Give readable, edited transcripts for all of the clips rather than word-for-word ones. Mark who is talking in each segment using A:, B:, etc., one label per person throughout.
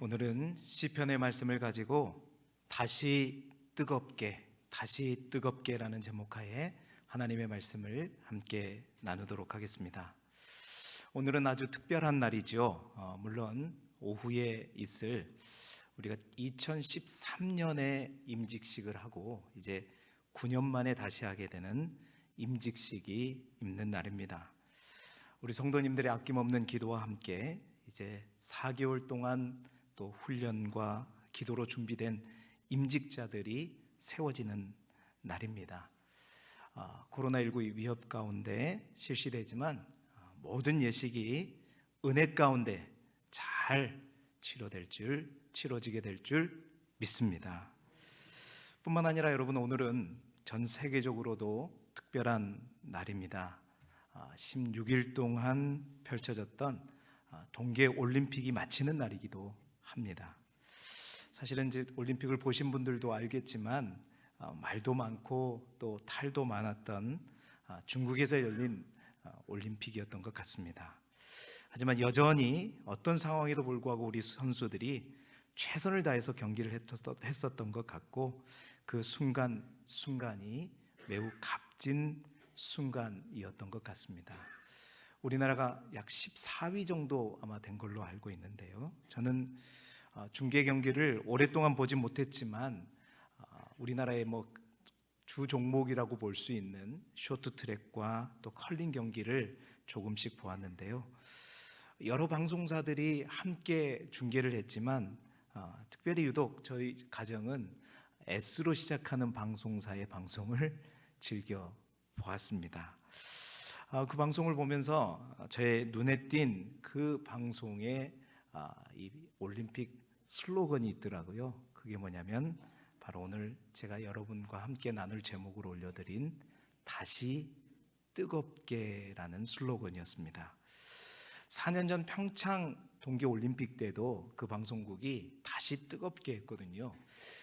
A: 오늘은 시편의 말씀을 가지고 다시 뜨겁게라는 제목하에 하나님의 말씀을 함께 나누도록 하겠습니다. 오늘은 아주 특별한 날이죠. 물론 오후에 있을 우리가 2013년에 임직식을 하고 이제 9년 만에 다시 하게 되는 임직식이 있는 날입니다. 우리 성도님들의 아낌없는 기도와 함께 이제 4개월 동안 또 훈련과 기도로 준비된 임직자들이 세워지는 날입니다. 코로나19 위협 가운데 실시되지만 모든 예식이 은혜 가운데 잘 치러지게 될 줄 믿습니다. 뿐만 아니라 여러분, 오늘은 전 세계적으로도 특별한 날입니다. 16일 동안 펼쳐졌던 동계올림픽이 마치는 날이기도 합니다. 사실은 이제 올림픽을 보신 분들도 알겠지만 말도 많고 또 탈도 많았던 중국에서 열린 올림픽이었던 것 같습니다. 하지만 여전히 어떤 상황에도 불구하고 우리 선수들이 최선을 다해서 경기를 했었던 것 같고, 그 순간이 매우 값진 순간이었던 것 같습니다. 우리나라가 약 14위 정도 아마 된 걸로 알고 있는데요. 저는 중계 경기를 오랫동안 보지 못했지만 우리나라의 주 종목이라고 볼 수 있는 쇼트트랙과 또 컬링 경기를 조금씩 보았는데요. 여러 방송사들이 함께 중계를 했지만 특별히 유독 저희 가정은 S로 시작하는 방송사의 방송을 즐겨 보았습니다. 그 방송을 보면서 제 눈에 띈 그 방송에 이 올림픽 슬로건이 있더라고요. 그게 뭐냐면 바로 오늘 제가 여러분과 함께 나눌 제목으로 올려드린 다시 뜨겁게라는 슬로건이었습니다. 4년 전 평창 동계올림픽 때도 그 방송국이 다시 뜨겁게 했거든요.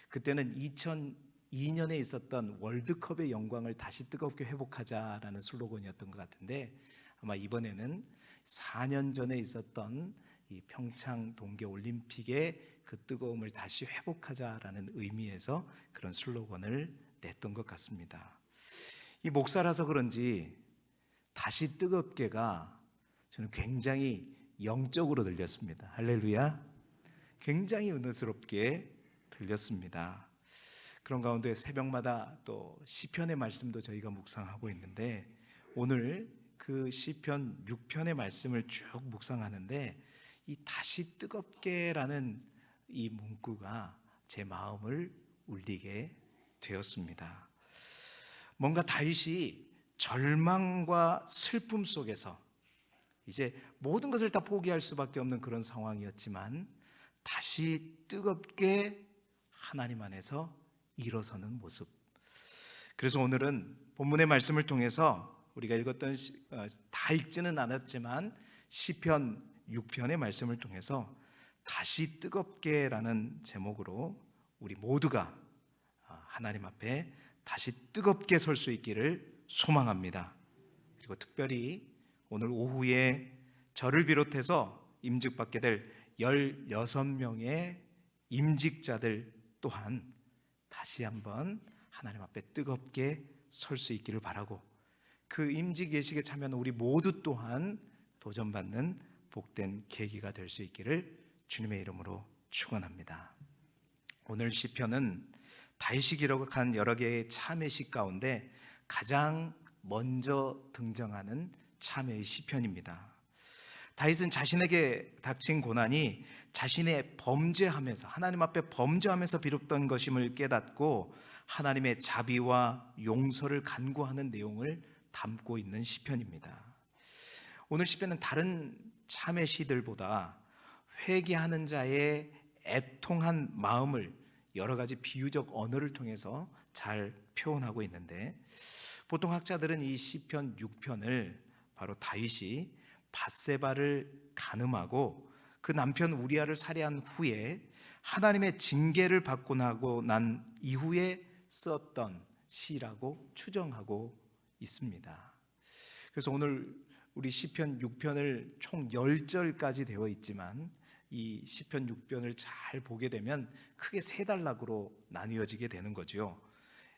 A: 그때는 2002년에 있었던 월드컵의 영광을 다시 뜨겁게 회복하자라는 슬로건이었던 것 같은데, 아마 이번에는 4년 전에 있었던 이 평창 동계올림픽의 그 뜨거움을 다시 회복하자라는 의미에서 그런 슬로건을 냈던 것 같습니다. 이 목사라서 그런지 다시 뜨겁게가 저는 굉장히 영적으로 들렸습니다. 할렐루야. 굉장히 은혜스럽게 들렸습니다. 그런 가운데 새벽마다 또 시편의 말씀도 저희가 묵상하고 있는데, 오늘 그 시편 6편의 말씀을 쭉 묵상하는데 이 다시 뜨겁게라는 이 문구가 제 마음을 울리게 되었습니다. 뭔가 다윗이 절망과 슬픔 속에서 이제 모든 것을 다 포기할 수밖에 없는 그런 상황이었지만 다시 뜨겁게 하나님 안에서 일어서는 모습. 그래서 오늘은 본문의 말씀을 통해서 우리가 읽었던 다 읽지는 않았지만 시편 6편의 말씀을 통해서 다시 뜨겁게라는 제목으로 우리 모두가 하나님 앞에 다시 뜨겁게 설 수 있기를 소망합니다. 그리고 특별히 오늘 오후에 저를 비롯해서 임직받게 될 16명의 임직자들 또한 다시 한번 하나님 앞에 뜨겁게 설 수 있기를 바라고, 그 임직 예식에 참여하는 우리 모두 또한 도전받는 복된 계기가 될 수 있기를 주님의 이름으로 축원합니다. 오늘 시편은 다윗이 기록한 여러 개의 참회 시 가운데 가장 먼저 등장하는 참회의 시편입니다. 다윗은 자신에게 닥친 고난이 자신의 범죄하면서, 하나님 앞에 범죄하면서 비롯된 것임을 깨닫고 하나님의 자비와 용서를 간구하는 내용을 담고 있는 시편입니다. 오늘 시편은 다른 참회 시들보다 회개하는 자의 애통한 마음을 여러 가지 비유적 언어를 통해서 잘 표현하고 있는데, 보통 학자들은 이 시편 6편을 바로 다윗이 밧세바를 간음하고 그 남편 우리아를 살해한 후에 하나님의 징계를 받고 나고 난 이후에 썼던 시라고 추정하고 있습니다. 그래서 오늘 우리 시편 6편을 총 10절까지 되어 있지만 이 시편 6편을 잘 보게 되면 크게 세 단락으로 나뉘어지게 되는 거죠.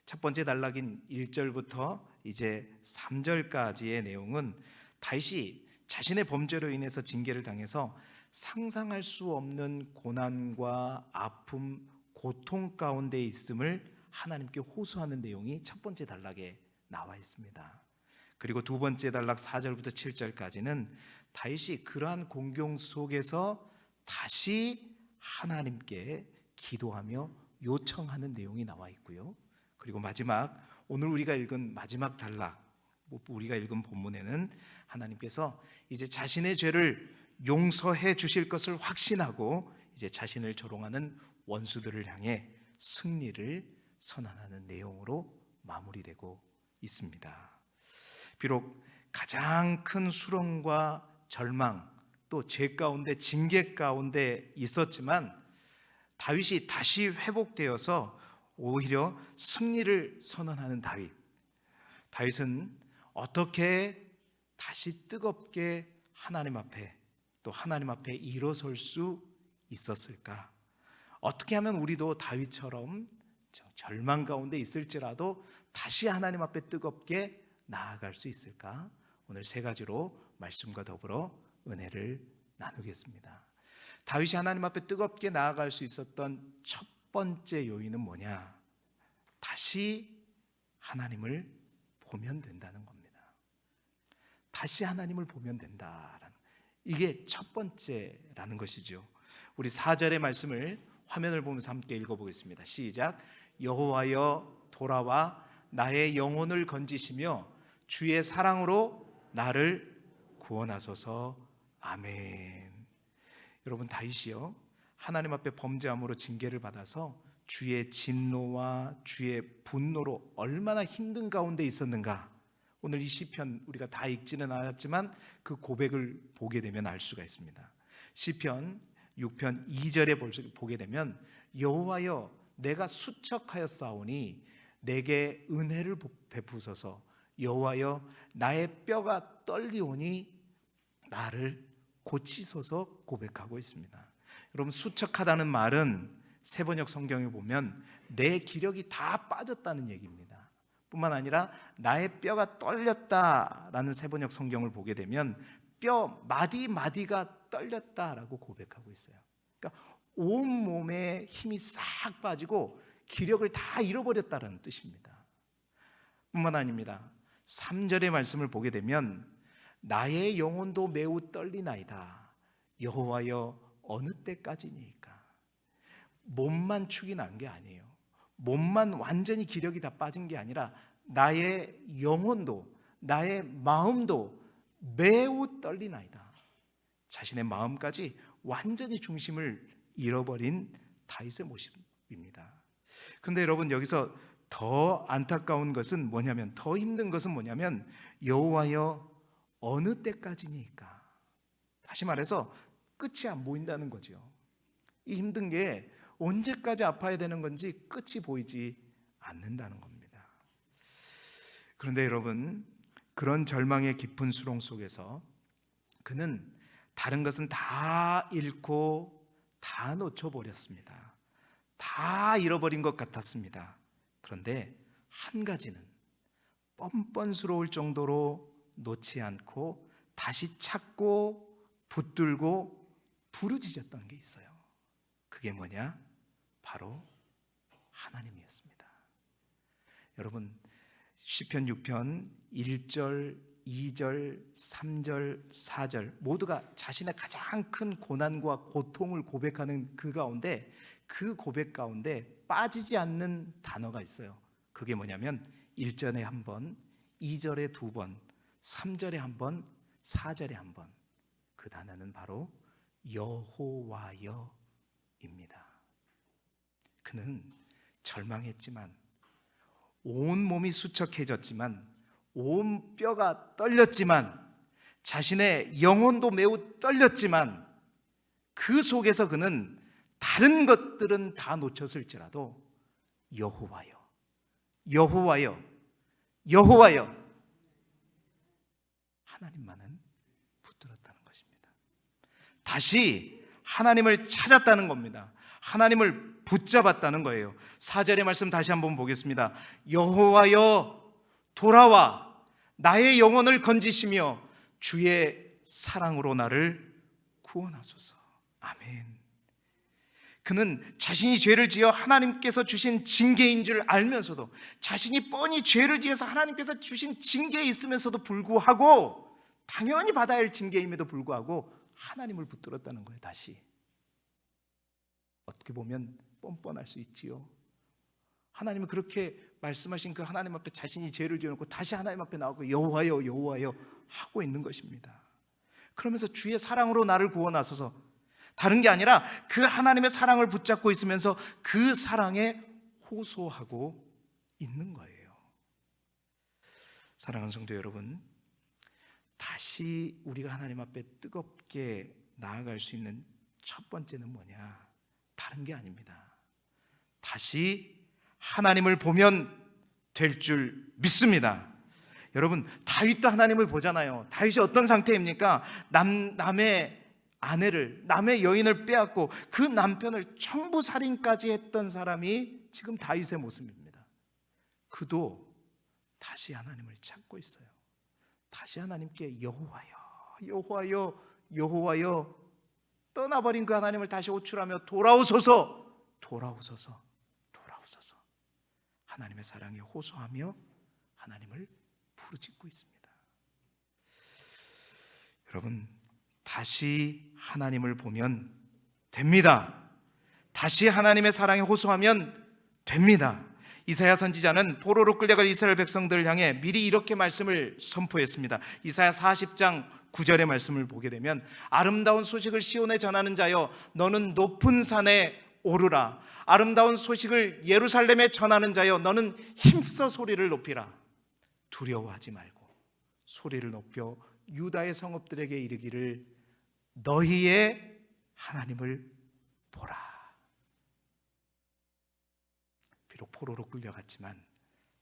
A: 첫 번째 단락인 1절부터 이제 3절까지의 내용은 다윗이 자신의 범죄로 인해서 징계를 당해서 상상할 수 없는 고난과 아픔, 고통 가운데 있음을 하나님께 호소하는 내용이 첫 번째 단락에 나와 있습니다. 그리고 두 번째 단락 4절부터 7절까지는 다윗이 그러한 공경 속에서 다시 하나님께 기도하며 요청하는 내용이 나와 있고요. 그리고 마지막, 오늘 우리가 읽은 마지막 단락, 우리가 읽은 본문에는 하나님께서 이제 자신의 죄를 용서해 주실 것을 확신하고 이제 자신을 조롱하는 원수들을 향해 승리를 선언하는 내용으로 마무리되고 있습니다. 비록 가장 큰 수렁과 절망, 또 죄 가운데 징계 가운데 있었지만 다윗이 다시 회복되어서 오히려 승리를 선언하는 다윗. 다윗은 어떻게 다시 뜨겁게 하나님 앞에, 또 하나님 앞에 일어설 수 있었을까? 어떻게 하면 우리도 다윗처럼 절망 가운데 있을지라도 다시 하나님 앞에 뜨겁게 나아갈 수 있을까? 오늘 세 가지로 말씀과 더불어 은혜를 나누겠습니다. 다윗이 하나님 앞에 뜨겁게 나아갈 수 있었던 첫 번째 요인은 뭐냐? 다시 하나님을 보면 된다는 겁니다. 다시 하나님을 보면 된다라는, 이게 첫 번째라는 것이죠. 우리 4절의 말씀을 화면을 보면서 함께 읽어보겠습니다. 시작. 여호와여 돌아와 나의 영혼을 건지시며 주의 사랑으로 나를 구원하소서. 아멘. 여러분, 다윗이요 하나님 앞에 범죄함으로 징계를 받아서 주의 진노와 주의 분노로 얼마나 힘든 가운데 있었는가, 오늘 이 시편 우리가 다 읽지는 않았지만 그 고백을 보게 되면 알 수가 있습니다. 시편 6편 2절에 보게 되면 여호와여 내가 수척하였사오니 내게 은혜를 베푸소서. 여호와여 나의 뼈가 떨리오니 나를 고치소서 고백하고 있습니다. 여러분, 수척하다는 말은 세번역 성경에 보면 내 기력이 다 빠졌다는 얘기입니다. 뿐만 아니라 나의 뼈가 떨렸다라는 세번역 성경을 보게 되면 뼈 마디마디가 떨렸다라고 고백하고 있어요. 그러니까 온 몸에 힘이 싹 빠지고 기력을 다 잃어버렸다는 뜻입니다. 뿐만 아닙니다. 3절의 말씀을 보게 되면 나의 영혼도 매우 떨리나이다. 여호와여 어느 때까지니까. 몸만 축이 난 게 아니에요. 몸만 완전히 기력이 다 빠진 게 아니라 나의 영혼도, 나의 마음도 매우 떨리나이다. 자신의 마음까지 완전히 중심을 잃어버린 다윗의 모습입니다. 그런데 여러분, 여기서 더 안타까운 것은 뭐냐면, 더 힘든 것은 뭐냐면 여호와여 어느 때까지니까. 다시 말해서 끝이 안 보인다는 거죠. 이 힘든 게 언제까지 아파야 되는 건지 끝이 보이지 않는다는 겁니다. 그런데 여러분, 그런 절망의 깊은 수렁 속에서 그는 다른 것은 다 잃고 다 놓쳐버렸습니다. 다 잃어버린 것 같았습니다. 그런데 한 가지는 뻔뻔스러울 정도로 놓지 않고 다시 찾고 붙들고 부르짖었던 게 있어요. 그게 뭐냐? 바로 하나님이었습니다. 여러분, 시편 6편 1절, 2절, 3절, 4절 모두가 자신의 가장 큰 고난과 고통을 고백하는 그 가운데, 그 고백 가운데 빠지지 않는 단어가 있어요. 그게 뭐냐면 1절에 한 번, 2절에 두 번, 3절에 한 번, 4절에 한 번. 그 단어는 바로 여호와여입니다. 그는 절망했지만, 온 몸이 수척해졌지만, 온 뼈가 떨렸지만, 자신의 영혼도 매우 떨렸지만, 그 속에서 그는 다른 것들은 다 놓쳤을지라도 여호와여, 여호와여, 여호와여, 하나님만은 붙들었다는 것입니다. 다시 하나님을 찾았다는 겁니다. 하나님을 붙잡았다는 거예요. 4절의 말씀 다시 한번 보겠습니다. 여호와여 돌아와 나의 영혼을 건지시며 주의 사랑으로 나를 구원하소서. 아멘. 그는 자신이 죄를 지어 하나님께서 주신 징계인 줄 알면서도, 자신이 뻔히 죄를 지어서 하나님께서 주신 징계에 있으면서도 불구하고, 당연히 받아야 할 징계임에도 불구하고 하나님을 붙들었다는 거예요. 다시 어떻게 보면 뻔뻔할 수 있지요. 하나님은 그렇게 말씀하신 그 하나님 앞에 자신이 죄를 지어놓고 다시 하나님 앞에 나오고 여호와여 여호와여 하고 있는 것입니다. 그러면서 주의 사랑으로 나를 구원하소서, 다른 게 아니라 그 하나님의 사랑을 붙잡고 있으면서 그 사랑에 호소하고 있는 거예요. 사랑하는 성도 여러분, 다시 우리가 하나님 앞에 뜨겁게 나아갈 수 있는 첫 번째는 뭐냐? 다른 게 아닙니다. 다시 하나님을 보면 될 줄 믿습니다. 여러분, 다윗도 하나님을 보잖아요. 다윗이 어떤 상태입니까? 남의 아내를, 남의 여인을 빼앗고 그 남편을 청부살인까지 했던 사람이 지금 다윗의 모습입니다. 그도 다시 하나님을 찾고 있어요. 다시 하나님께 여호와여 여호와여 여호와여, 떠나버린 그 하나님을 다시 호출하며 돌아오소서 돌아오소서 돌아오소서, 하나님의 사랑에 호소하며 하나님을 부르짖고 있습니다. 여러분, 다시 하나님을 보면 됩니다. 다시 하나님의 사랑에 호소하면 됩니다. 이사야 선지자는 포로로 끌려갈 이스라엘 백성들을 향해 미리 이렇게 말씀을 선포했습니다. 이사야 40장 9절의 말씀을 보게 되면, 아름다운 소식을 시온에 전하는 자여 너는 높은 산에 오르라. 아름다운 소식을 예루살렘에 전하는 자여 너는 힘써 소리를 높이라. 두려워하지 말고 소리를 높여 유다의 성읍들에게 이르기를 너희의 하나님을 보라. 비록 포로로 끌려갔지만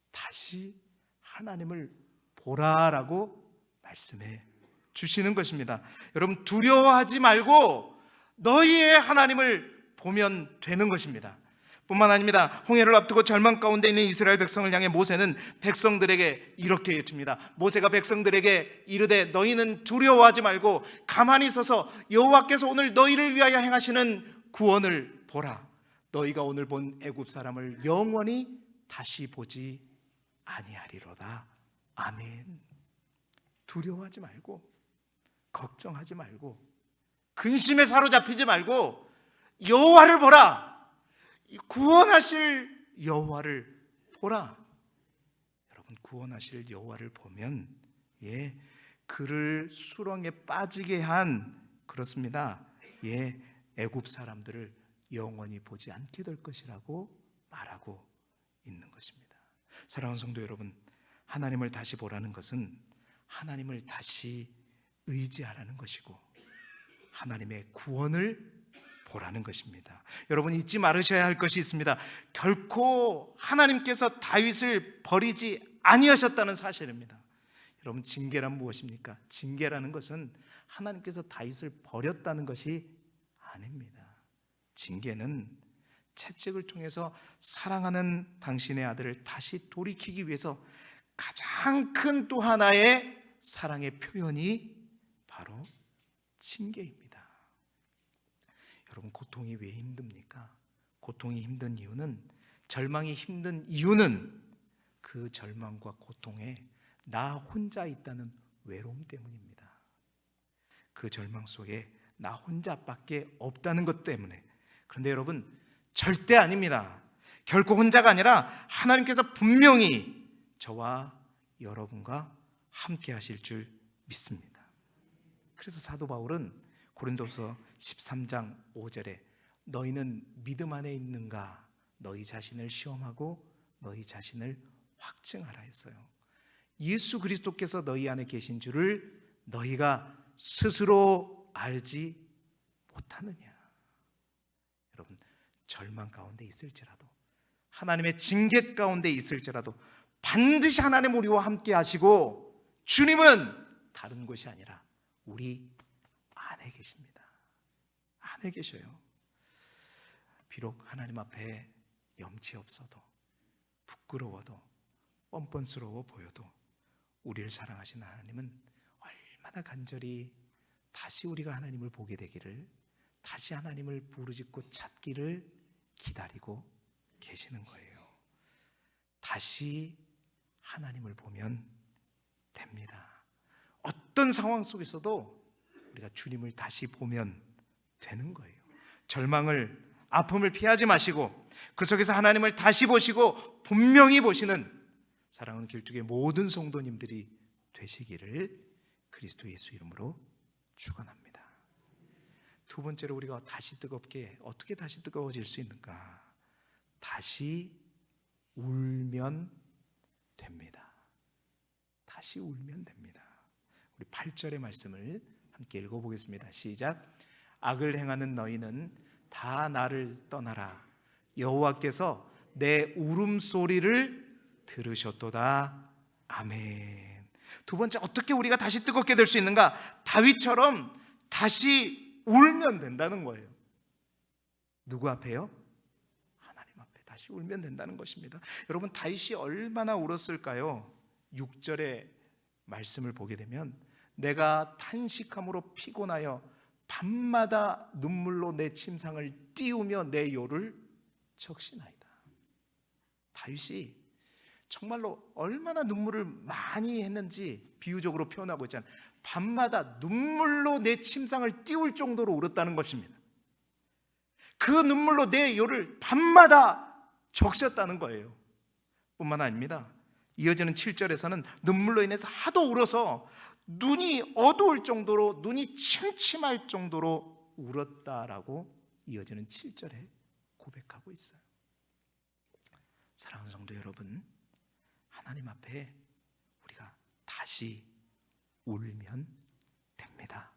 A: 다시 하나님을 보라라고 말씀해 주시는 것입니다. 여러분, 두려워하지 말고 너희의 하나님을 보면 되는 것입니다. 뿐만 아닙니다. 홍해를 앞두고 절망 가운데 있는 이스라엘 백성을 향해 모세는 백성들에게 이렇게 외칩니다. 모세가 백성들에게 이르되 너희는 두려워하지 말고 가만히 서서 여호와께서 오늘 너희를 위하여 행하시는 구원을 보라. 너희가 오늘 본 애굽 사람을 영원히 다시 보지 아니하리로다. 아멘. 두려워하지 말고, 걱정하지 말고, 근심에 사로잡히지 말고 여호와를 보라. 구원하실 여호와를 보라. 여러분, 구원하실 여호와를 보면 그를 수렁에 빠지게 한, 그렇습니다, 애굽 사람들을 영원히 보지 않게 될 것이라고 말하고 있는 것입니다. 사랑하는 성도 여러분, 하나님을 다시 보라는 것은 하나님을 다시 의지하라는 것이고 하나님의 구원을 보라는 것입니다. 여러분, 잊지 말으셔야 할 것이 있습니다. 결코 하나님께서 다윗을 버리지 아니하셨다는 사실입니다. 여러분, 징계란 무엇입니까? 징계라는 것은 하나님께서 다윗을 버렸다는 것이 아닙니다. 징계는 채찍을 통해서 사랑하는 당신의 아들을 다시 돌이키기 위해서 가장 큰 또 하나의 사랑의 표현이 바로 징계입니다. 여러분, 고통이 왜 힘듭니까? 고통이 힘든 이유는, 절망이 힘든 이유는 그 절망과 고통에 나 혼자 있다는 외로움 때문입니다. 그 절망 속에 나 혼자밖에 없다는 것 때문에. 그런데 여러분, 절대 아닙니다. 결코 혼자가 아니라 하나님께서 분명히 저와 여러분과 함께 하실 줄 믿습니다. 그래서 사도 바울은 고린도서 13장 5절에 너희는 믿음 안에 있는가? 너희 자신을 시험하고 너희 자신을 확증하라 했어요. 예수 그리스도께서 너희 안에 계신 줄을 너희가 스스로 알지 못하느냐? 여러분, 절망 가운데 있을지라도, 하나님의 징계 가운데 있을지라도 반드시 하나님 우리와 함께 하시고, 주님은 다른 곳이 아니라 우리 안에 계십니다. 안에 안에 계셔요. 비록 하나님 앞에 염치 없어도, 부끄러워도, 뻔뻔스러워 보여도 우리를 사랑하시는 하나님은 얼마나 간절히 다시 우리가 하나님을 보게 되기를, 다시 하나님을 부르짖고 찾기를 기다리고 계시는 거예요. 다시 하나님을 보면 됩니다. 어떤 상황 속에서도 우리가 주님을 다시 보면 되는 거예요. 절망을, 아픔을 피하지 마시고 그 속에서 하나님을 다시 보시고 분명히 보시는 사랑하는 길쭉의 모든 성도님들이 되시기를 그리스도 예수 이름으로 축원합니다. 두 번째로 우리가 다시 뜨겁게, 어떻게 다시 뜨거워질 수 있는가? 다시 울면 됩니다. 다시 울면 됩니다. 우리 8절의 말씀을 함께 읽어보겠습니다. 시작. 악을 행하는 너희는 다 나를 떠나라. 여호와께서 내 울음소리를 들으셨도다. 아멘. 두 번째, 어떻게 우리가 다시 뜨겁게 될 수 있는가? 다윗처럼 다시 울면 된다는 거예요. 누구 앞에요? 하나님 앞에 다시 울면 된다는 것입니다. 여러분, 다윗이 얼마나 울었을까요? 6절의 말씀을 보게 되면 내가 탄식함으로 피곤하여 밤마다 눈물로 내 침상을 띄우며 내 요를 적시나이다. 다윗이 정말로 얼마나 눈물을 많이 했는지 비유적으로 표현하고 있잖아요. 밤마다 눈물로 내 침상을 띄울 정도로 울었다는 것입니다. 그 눈물로 내 요를 밤마다 적셨다는 거예요. 뿐만 아닙니다. 이어지는 7절에서는 눈물로 인해서 하도 울어서 눈이 어두울 정도로, 눈이 침침할 정도로 울었다라고 이어지는 7절에 고백하고 있어요. 사랑하는 성도 여러분, 하나님 앞에 우리가 다시 울면 됩니다.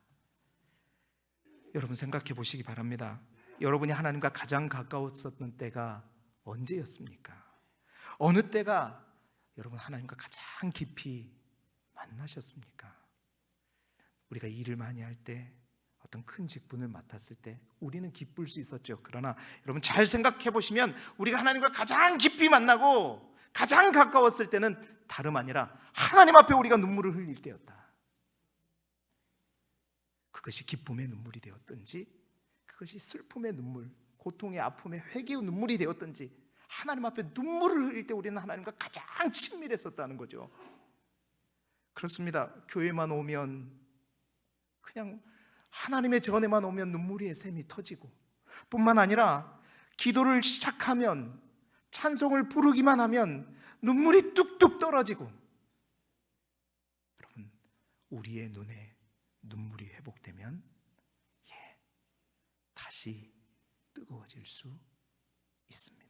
A: 여러분, 생각해 보시기 바랍니다. 여러분이 하나님과 가장 가까웠었던 때가 언제였습니까? 어느 때가 여러분 하나님과 가장 깊이 만나셨습니까? 우리가 일을 많이 할 때, 어떤 큰 직분을 맡았을 때 우리는 기쁠 수 있었죠. 그러나 여러분, 잘 생각해 보시면 우리가 하나님과 가장 깊이 만나고 가장 가까웠을 때는 다름 아니라 하나님 앞에 우리가 눈물을 흘릴 때였다. 그것이 기쁨의 눈물이 되었든지, 그것이 슬픔의 눈물, 고통의, 아픔의, 회개의 눈물이 되었든지, 하나님 앞에 눈물을 흘릴 때 우리는 하나님과 가장 친밀했었다는 거죠. 그렇습니다. 교회만 오면, 그냥 하나님의 전에만 오면 눈물의 샘이 터지고, 뿐만 아니라 기도를 시작하면, 찬송을 부르기만 하면 눈물이 뚝뚝 떨어지고, 여러분, 우리의 눈에 눈물이 회복되면 다시 뜨거워질 수 있습니다.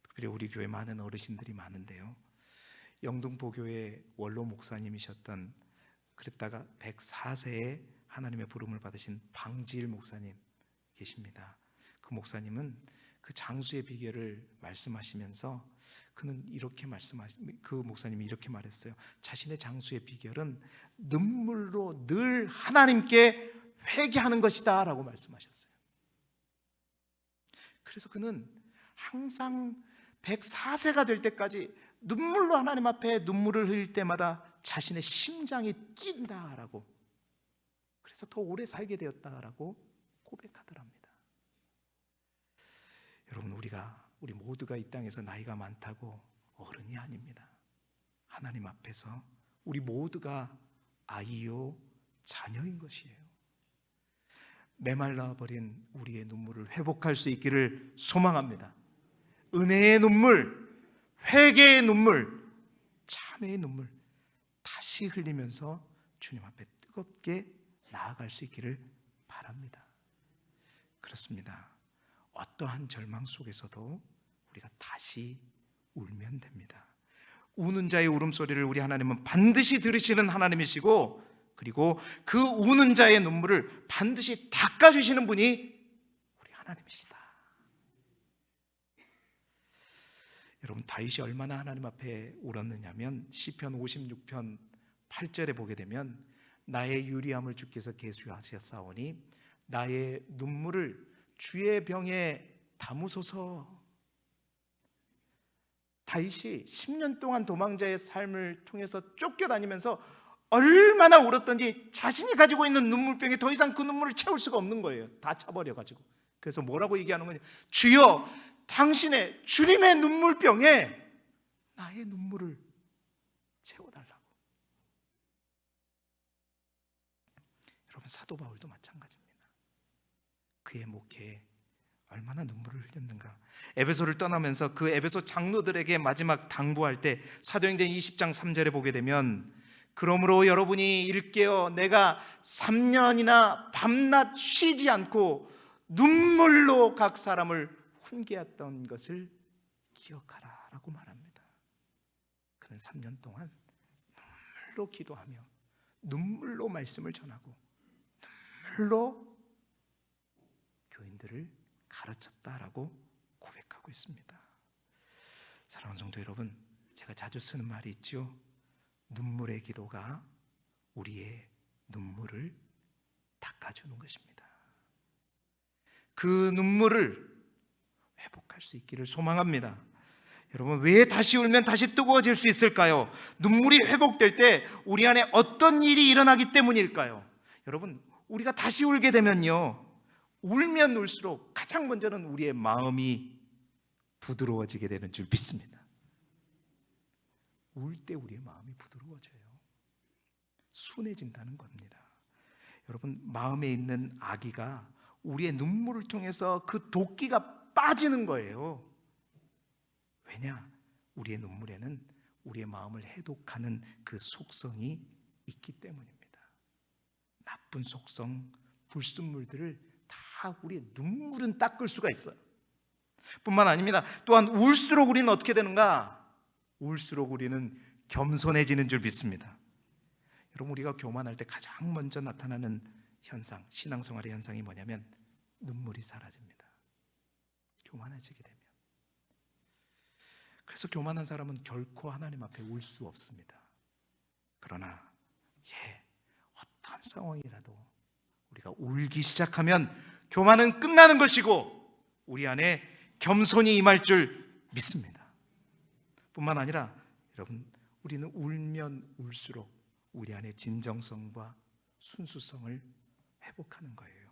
A: 특별히 우리 교회 많은 어르신들이 많은데요, 영등포교회 원로 목사님이셨던, 그랬다가 104세에 하나님의 부름을 받으신 방지일 목사님 계십니다. 그 목사님은 그 장수의 비결을 말씀하시면서 그는 이렇게 그 목사님이 이렇게 말했어요. 자신의 장수의 비결은 눈물로 늘 하나님께 회개하는 것이다 라고 말씀하셨어요. 그래서 그는 항상 104세가 될 때까지 눈물로 하나님 앞에 눈물을 흘릴 때마다 자신의 심장이 뛴다라고, 그래서 더 오래 살게 되었다라고 고백하더랍니다. 여러분, 우리 모두가 이 땅에서 나이가 많다고 어른이 아닙니다. 하나님 앞에서 우리 모두가 아이요 자녀인 것이에요. 메말라 버린 우리의 눈물을 회복할 수 있기를 소망합니다. 은혜의 눈물, 회개의 눈물, 참회의 눈물 다시 흘리면서 주님 앞에 뜨겁게 나아갈 수 있기를 바랍니다. 그렇습니다. 어떠한 절망 속에서도 우리가 다시 울면 됩니다. 우는 자의 울음소리를 우리 하나님은 반드시 들으시는 하나님이시고, 그리고 그 우는 자의 눈물을 반드시 닦아주시는 분이 우리 하나님이시다. 여러분, 다윗이 얼마나 하나님 앞에 울었느냐면 시편 56편 8절에 보게 되면 나의 유리함을 주께서 계수하셨사오니 나의 눈물을 주의 병에 담으소서. 다윗이 10년 동안 도망자의 삶을 통해서 쫓겨다니면서 얼마나 울었던지 자신이 가지고 있는 눈물병에 더 이상 그 눈물을 채울 수가 없는 거예요. 다 차버려가지고. 그래서 뭐라고 얘기하는 거냐? 주여, 당신의 주님의 눈물병에 나의 눈물을 채워달라고. 여러분, 사도 바울도 마찬가지입니다. 그의 목회에 얼마나 눈물을 흘렸는가. 에베소를 떠나면서 그 에베소 장로들에게 마지막 당부할 때 사도행전 20장 3절에 보게 되면, 그러므로 여러분이 일깨어 내가 3년이나 밤낮 쉬지 않고 눈물로 각 사람을 훈계했던 것을 기억하라 라고 말합니다. 그는 3년 동안 눈물로 기도하며 눈물로 말씀을 전하고 눈물로 교인들을 가르쳤다라고 고백하고 있습니다. 사랑하는 성도 여러분, 제가 자주 쓰는 말이 있죠. 눈물의 기도가 우리의 눈물을 닦아주는 것입니다. 그 눈물을 회복할 수 있기를 소망합니다. 여러분, 왜 다시 울면 다시 뜨거워질 수 있을까요? 눈물이 회복될 때 우리 안에 어떤 일이 일어나기 때문일까요? 여러분, 우리가 다시 울게 되면요, 울면 울수록 가장 먼저는 우리의 마음이 부드러워지게 되는 줄 믿습니다. 울 때 우리의 마음이 부드러워져요. 순해진다는 겁니다. 여러분, 마음에 있는 아기가 우리의 눈물을 통해서 그 도끼가 빠지는 거예요. 왜냐? 우리의 눈물에는 우리의 마음을 해독하는 그 속성이 있기 때문입니다. 나쁜 속성, 불순물들을 다 우리의 눈물은 닦을 수가 있어요. 뿐만 아닙니다. 또한 울수록 우리는 어떻게 되는가? 울수록 우리는 겸손해지는 줄 믿습니다. 여러분, 우리가 교만할 때 가장 먼저 나타나는 현상, 신앙생활의 현상이 뭐냐면 눈물이 사라집니다. 교만해지게 되면. 그래서 교만한 사람은 결코 하나님 앞에 울 수 없습니다. 그러나 어떤 상황이라도 우리가 울기 시작하면 교만은 끝나는 것이고 우리 안에 겸손이 임할 줄 믿습니다. 뿐만 아니라 여러분, 우리는 울면 울수록 우리 안에 진정성과 순수성을 회복하는 거예요.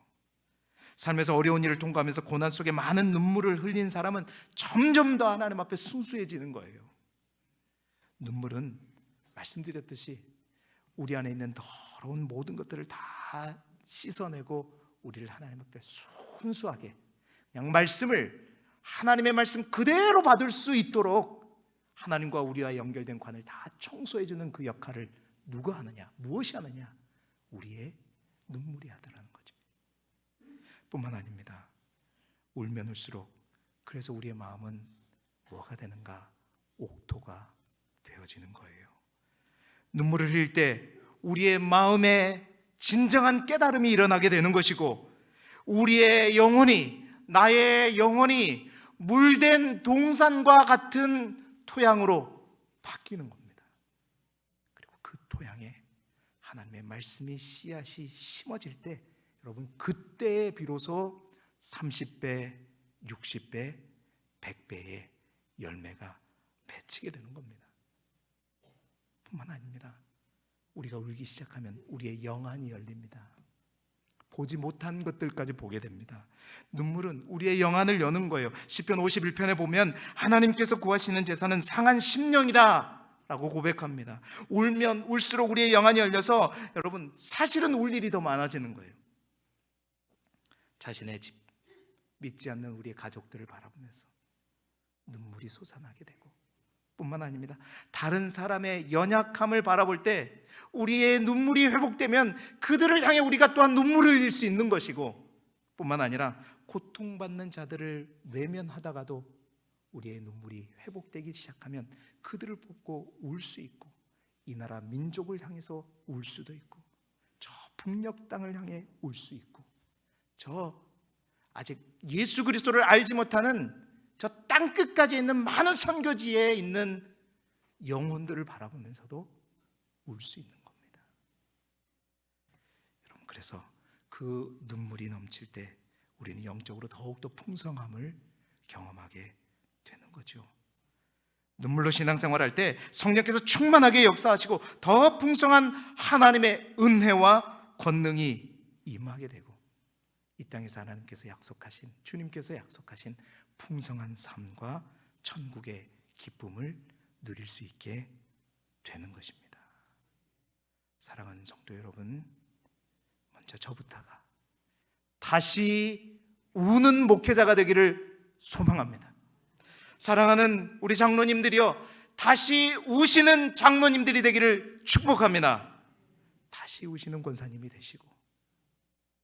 A: 삶에서 어려운 일을 통과하면서 고난 속에 많은 눈물을 흘린 사람은 점점 더 하나님 앞에 순수해지는 거예요. 눈물은 말씀드렸듯이 우리 안에 있는 더러운 모든 것들을 다 씻어내고 우리를 하나님 앞에 순수하게 그냥 하나님의 말씀 그대로 받을 수 있도록 하나님과 우리와 연결된 관을 다 청소해주는 그 역할을 누가 하느냐? 무엇이 하느냐? 우리의 눈물이 하더라는 거죠. 뿐만 아닙니다. 울면 울수록 그래서 우리의 마음은 뭐가 되는가? 옥토가 되어지는 거예요. 눈물을 흘릴 때 우리의 마음에 진정한 깨달음이 일어나게 되는 것이고 우리의 영혼이, 나의 영혼이 물된 동산과 같은 토양으로 바뀌는 겁니다. 그리고 그 토양에 하나님의 말씀이 씨앗이 심어질 때 여러분, 그때에 비로소 30배, 60배, 100배의 열매가 맺히게 되는 겁니다. 뿐만 아닙니다. 우리가 울기 시작하면 우리의 영안이 열립니다. 보지 못한 것들까지 보게 됩니다. 눈물은 우리의 영안을 여는 거예요. 시편 51편에 보면 하나님께서 구하시는 제사는 상한 심령이다 라고 고백합니다. 울면 울수록 우리의 영안이 열려서 여러분, 사실은 울 일이 더 많아지는 거예요. 자신의 집, 믿지 않는 우리의 가족들을 바라보면서 눈물이 솟아나게 되고, 뿐만 아닙니다. 다른 사람의 연약함을 바라볼 때 우리의 눈물이 회복되면 그들을 향해 우리가 또한 눈물을 흘릴 수 있는 것이고, 뿐만 아니라 고통받는 자들을 외면하다가도 우리의 눈물이 회복되기 시작하면 그들을 보고 울 수 있고, 이 나라 민족을 향해서 울 수도 있고, 저 북녘 땅을 향해 울 수 있고, 저 아직 예수 그리스도를 알지 못하는 저 땅끝까지 있는 많은 선교지에 있는 영혼들을 바라보면서도 울 수 있는 겁니다. 여러분, 그래서 그 눈물이 넘칠 때 우리는 영적으로 더욱더 풍성함을 경험하게 되는 거죠. 눈물로 신앙생활할 때 성령께서 충만하게 역사하시고 더 풍성한 하나님의 은혜와 권능이 임하게 되고 이 땅에서 하나님께서 약속하신, 주님께서 약속하신 풍성한 삶과 천국의 기쁨을 누릴 수 있게 되는 것입니다. 사랑하는 성도 여러분, 먼저 저부터가 다시 우는 목회자가 되기를 소망합니다. 사랑하는 우리 장로님들이여, 다시 우시는 장로님들이 되기를 축복합니다. 다시 우시는 권사님이 되시고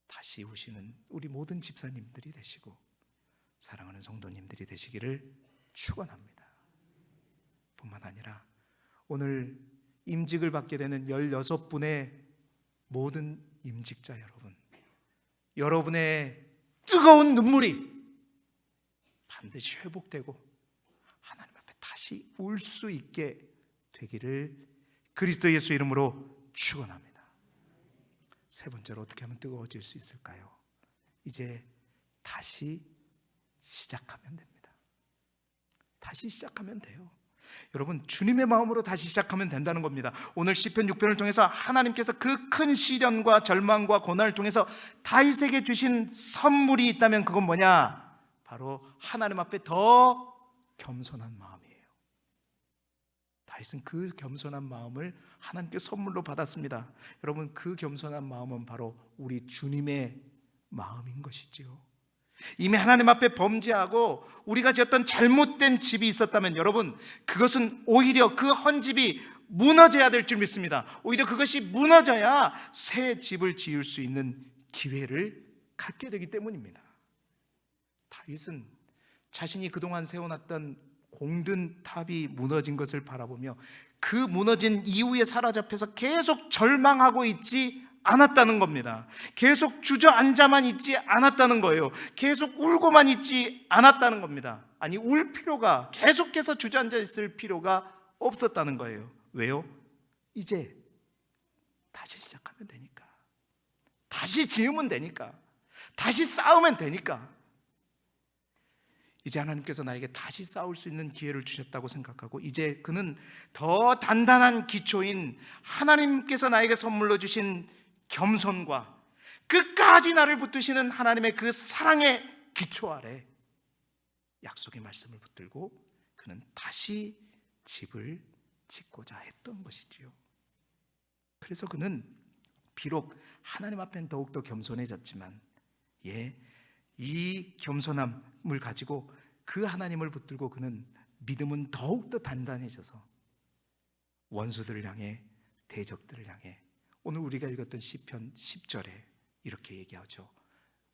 A: 다시 우시는 우리 모든 집사님들이 되시고 사랑하는 성도님들이 되시기를 축원합니다. 뿐만 아니라 오늘 임직을 받게 되는 16분의 모든 임직자 여러분, 여러분의 뜨거운 눈물이 반드시 회복되고 하나님 앞에 다시 울 수 있게 되기를 그리스도 예수 이름으로 축원합니다. 세 번째로 어떻게 하면 뜨거워질 수 있을까요? 이제 다시 시작하면 됩니다. 다시 시작하면 돼요. 여러분, 주님의 마음으로 다시 시작하면 된다는 겁니다. 오늘 시편 6편을 통해서 하나님께서 그 큰 시련과 절망과 고난을 통해서 다윗에게 주신 선물이 있다면 그건 뭐냐? 바로 하나님 앞에 더 겸손한 마음이에요. 다윗은 그 겸손한 마음을 하나님께 선물로 받았습니다. 여러분, 그 겸손한 마음은 바로 우리 주님의 마음인 것이지요. 이미 하나님 앞에 범죄하고 우리가 지었던 잘못된 집이 있었다면 여러분, 그것은 오히려 그 헌집이 무너져야 될 줄 믿습니다. 오히려 그것이 무너져야 새 집을 지을 수 있는 기회를 갖게 되기 때문입니다. 다윗은 자신이 그동안 세워놨던 공든 탑이 무너진 것을 바라보며 그 무너진 이후에 사로잡혀서 계속 절망하고 있지 않았다는 겁니다. 계속 주저앉아만 있지 않았다는 거예요. 계속 울고만 있지 않았다는 겁니다. 아니, 울 필요가, 계속해서 주저앉아 있을 필요가 없었다는 거예요. 왜요? 이제 다시 시작하면 되니까, 다시 지으면 되니까, 다시 싸우면 되니까. 이제 하나님께서 나에게 다시 싸울 수 있는 기회를 주셨다고 생각하고 이제 그는 더 단단한 기초인 하나님께서 나에게 선물로 주신 겸손과 끝까지 나를 붙드시는 하나님의 그 사랑의 기초 아래 약속의 말씀을 붙들고 그는 다시 집을 짓고자 했던 것이지요. 그래서 그는 비록 하나님 앞엔 더욱더 겸손해졌지만 이 겸손함을 가지고 그 하나님을 붙들고 그는 믿음은 더욱더 단단해져서 원수들을 향해, 대적들을 향해, 오늘 우리가 읽었던 시편 10절에 이렇게 얘기하죠.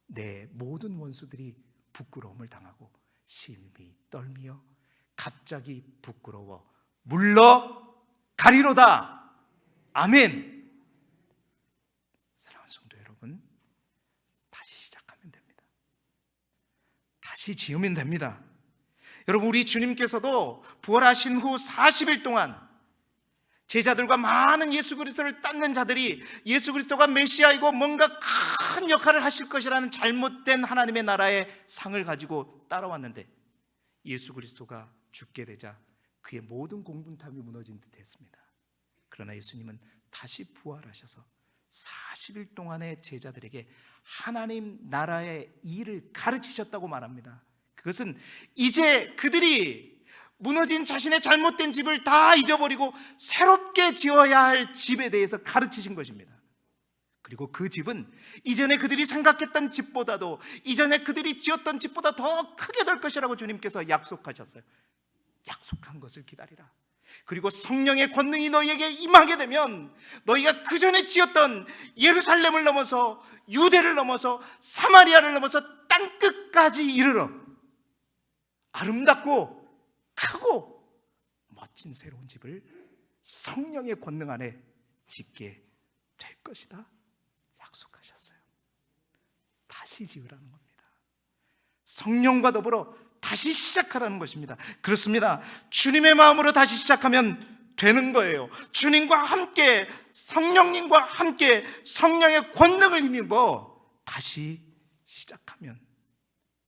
A: 내 모든 원수들이 부끄러움을 당하고 심히 떨미어 갑자기 부끄러워 물러가리로다. 아멘. 사랑하는 성도 여러분, 다시 시작하면 됩니다. 다시 지으면 됩니다. 여러분, 우리 주님께서도 부활하신 후 40일 동안 제자들과 많은 예수 그리스도를 따르는 자들이 예수 그리스도가 메시아이고 뭔가 큰 역할을 하실 것이라는 잘못된 하나님의 나라의 상을 가지고 따라왔는데 예수 그리스도가 죽게 되자 그의 모든 공분탑이 무너진 듯 했습니다. 그러나 예수님은 다시 부활하셔서 40일 동안의 제자들에게 하나님 나라의 일을 가르치셨다고 말합니다. 그것은 이제 그들이 무너진 자신의 잘못된 집을 다 잊어버리고 새롭게 지어야 할 집에 대해서 가르치신 것입니다. 그리고 그 집은 이전에 그들이 생각했던 집보다도, 이전에 그들이 지었던 집보다 더 크게 될 것이라고 주님께서 약속하셨어요. 약속한 것을 기다리라. 그리고 성령의 권능이 너희에게 임하게 되면 너희가 그 전에 지었던 예루살렘을 넘어서 유대를 넘어서 사마리아를 넘어서 땅끝까지 이르러 아름답고 크고 멋진 새로운 집을 성령의 권능 안에 짓게 될 것이다 약속하셨어요. 다시 지으라는 겁니다. 성령과 더불어 다시 시작하라는 것입니다. 그렇습니다. 주님의 마음으로 다시 시작하면 되는 거예요. 주님과 함께, 성령님과 함께 성령의 권능을 힘입어 다시 시작하면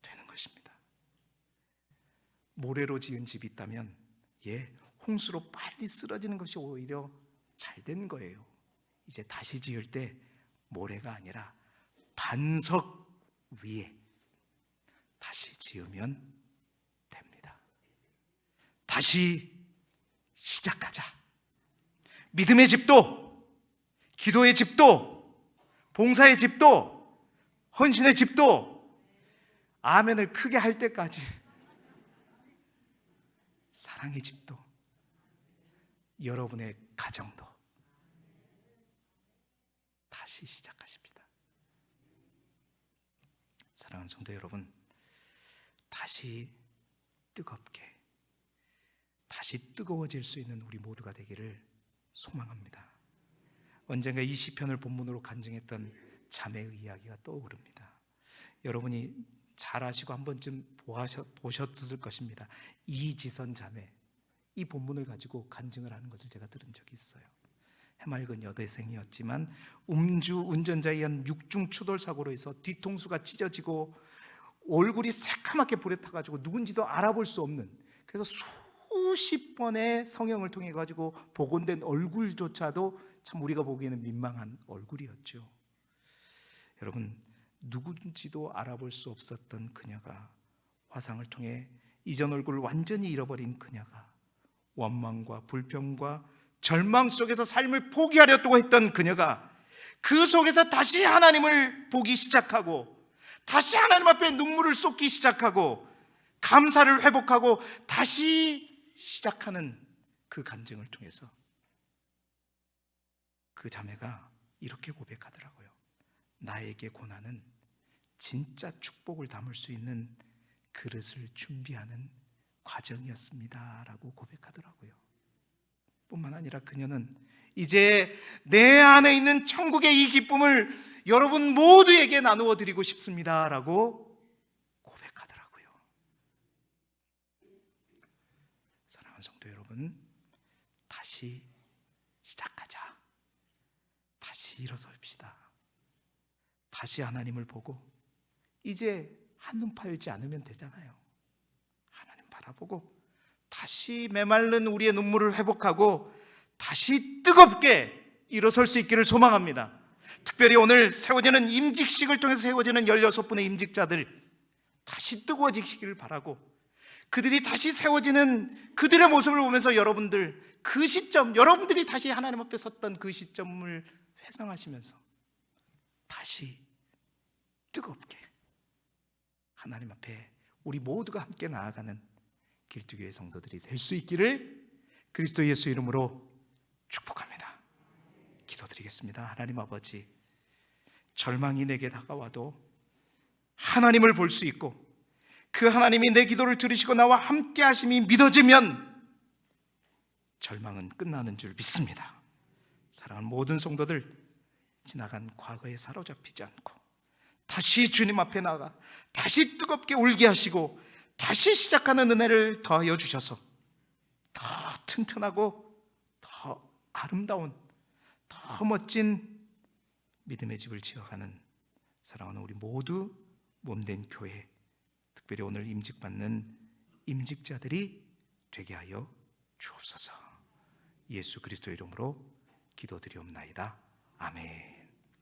A: 되는 것입니다. 모래로 지은 집이 있다면 홍수로 빨리 쓰러지는 것이 오히려 잘 된 거예요. 이제 다시 지을 때 모래가 아니라 반석 위에 다시 지으면 됩니다. 다시 시작하자. 믿음의 집도, 기도의 집도, 봉사의 집도, 헌신의 집도 아멘을 크게 할 때까지, 사랑의 집도, 여러분의 가정도 다시 시작하십시다. 사랑하는 성도 여러분, 다시 뜨겁게, 다시 뜨거워질 수 있는 우리 모두가 되기를 소망합니다. 언젠가 이 시편을 본문으로 간증했던 자매의 이야기가 떠오릅니다. 여러분이 잘 아시고 한 번쯤 보셨을 것입니다. 이지선 자매, 이 본문을 가지고 간증을 하는 것을 제가 들은 적이 있어요. 해맑은 여대생이었지만 음주 운전자에 의한 6중 추돌 사고로 해서 뒤통수가 찢어지고 얼굴이 새까맣게 불에 타가지고 누군지도 알아볼 수 없는, 그래서 수십 번의 성형을 통해 가지고 복원된 얼굴조차도 참 우리가 보기에는 민망한 얼굴이었죠. 여러분, 누군지도 알아볼 수 없었던 그녀가, 화상을 통해 이전 얼굴을 완전히 잃어버린 그녀가, 원망과 불평과 절망 속에서 삶을 포기하려고 했던 그녀가 그 속에서 다시 하나님을 보기 시작하고, 다시 하나님 앞에 눈물을 쏟기 시작하고, 감사를 회복하고 다시 시작하는 그 간증을 통해서 그 자매가 이렇게 고백하더라고요. 나에게 고난은 진짜 축복을 담을 수 있는 그릇을 준비하는 과정이었습니다 라고 고백하더라고요. 뿐만 아니라 그녀는 이제 내 안에 있는 천국의 이 기쁨을 여러분 모두에게 나누어 드리고 싶습니다 라고 고백하더라고요. 사랑하는 성도 여러분, 다시 시작하자. 다시 일어섭시다. 다시 하나님을 보고, 이제 한눈 팔지 않으면 되잖아요. 하나님 바라보고 다시 메말른 우리의 눈물을 회복하고 다시 뜨겁게 일어설 수 있기를 소망합니다. 특별히 오늘 세워지는 임직식을 통해서 세워지는 16분의 임직자들 다시 뜨거워지시기를 바라고, 그들이 다시 세워지는 그들의 모습을 보면서 여러분들 그 시점, 여러분들이 다시 하나님 앞에 섰던 그 시점을 회상하시면서 다시 뜨겁게 하나님 앞에 우리 모두가 함께 나아가는 길두교회 성도들이 될 수 있기를 그리스도 예수 이름으로 축복합니다. 기도드리겠습니다. 하나님 아버지, 절망이 내게 다가와도 하나님을 볼 수 있고 그 하나님이 내 기도를 들으시고 나와 함께 하심이 믿어지면 절망은 끝나는 줄 믿습니다. 사랑하는 모든 성도들, 지나간 과거에 사로잡히지 않고 다시 주님 앞에 나가 다시 뜨겁게 울게 하시고 다시 시작하는 은혜를 더하여 주셔서 더 튼튼하고 더 아름다운, 더 멋진 믿음의 집을 지어가는 사랑하는 우리 모두 몸된 교회, 특별히 오늘 임직받는 임직자들이 되게 하여 주옵소서. 예수 그리스도 이름으로 기도드리옵나이다. 아멘.